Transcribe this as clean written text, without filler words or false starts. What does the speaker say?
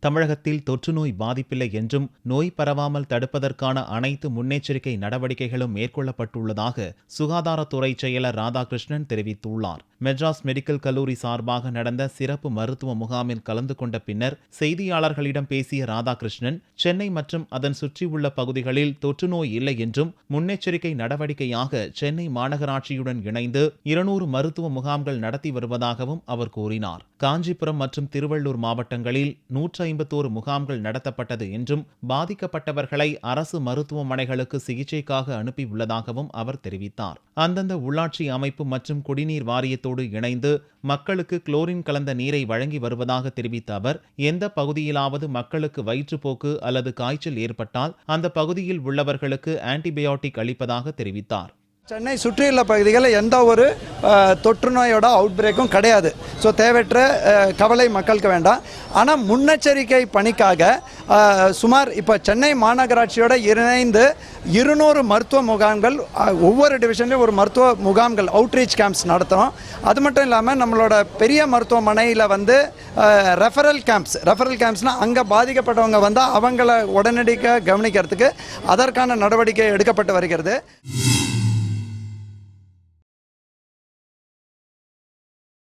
தமிழகத்தில் தொற்றுநோய் பாதிப்பில்லை என்றும் நோய் பரவாமல் தடுப்பதற்கான அனைத்து முன்னெச்சரிக்கை நடவடிக்கைகளும் மேற்கொள்ளப்பட்டுள்ளதாக சுகாதாரத்துறை செயலர் ராதாகிருஷ்ணன் தெரிவித்துள்ளார். மெட்ராஸ் மெடிக்கல் கல்லூரி சார்பாக நடந்த சிறப்பு மருத்துவ முகாமில் கலந்து கொண்ட பின்னர் செய்தியாளர்களிடம் பேசிய ராதாகிருஷ்ணன், சென்னை மற்றும் அதன் சுற்றியுள்ள பகுதிகளில் தொற்றுநோய் இல்லை என்றும் முன்னெச்சரிக்கை நடவடிக்கையாக சென்னை மாநகராட்சியுடன் இணைந்து 200 மருத்துவ முகாம்கள் நடத்தி வருவதாகவும் அவர் கூறினார். காஞ்சிபுரம் மற்றும் திருவள்ளூர் மாவட்டங்களில் 151 முகாம்கள் நடத்தப்பட்டது என்றும் பாதிக்கப்பட்டவர்களை அரசு மருத்துவமனைகளுக்கு சிகிச்சைக்காக அனுப்பியுள்ளதாகவும் அவர் தெரிவித்தார். அந்தந்த உள்ளாட்சி அமைப்பு மற்றும் குடிநீர் வாரியத்தோடு இணைந்து மக்களுக்கு குளோரின் கலந்த நீரை வழங்கி வருவதாக தெரிவித்த அவர், எந்த பகுதியிலாவது மக்களுக்கு வயிற்றுப்போக்கு அல்லது காய்ச்சல் ஏற்பட்டால் அந்த பகுதியில் உள்ளவர்களுக்கு ஆன்டிபயோட்டிக் அளிப்பதாக தெரிவித்தார். சென்னை சுற்றியுள்ள பகுதிகளில் எந்த ஒரு தொற்று நோயோட அவுட் பிரேக்கும் கிடையாது. ஸோ தேவையற்ற கவலை மக்களுக்கு வேண்டாம். ஆனால் முன்னெச்சரிக்கை பணிக்காக சுமார் இப்போ சென்னை மாநகராட்சியோட இணைந்து 200 மருத்துவ முகாம்கள், ஒவ்வொரு டிவிஷன்லையும் ஒரு மருத்துவ முகாம்கள், அவுட்ரீச் கேம்ப்ஸ் நடத்துகிறோம். அது மட்டும் இல்லாமல் நம்மளோட பெரிய மருத்துவமனையில் ரெஃபரல் கேம்ப்ஸ்னால் அங்கே பாதிக்கப்பட்டவங்க வந்தால் அவங்கள உடனடியாக கவனிக்கிறதுக்கு அதற்கான நடவடிக்கை எடுக்கப்பட்டு வருகிறது.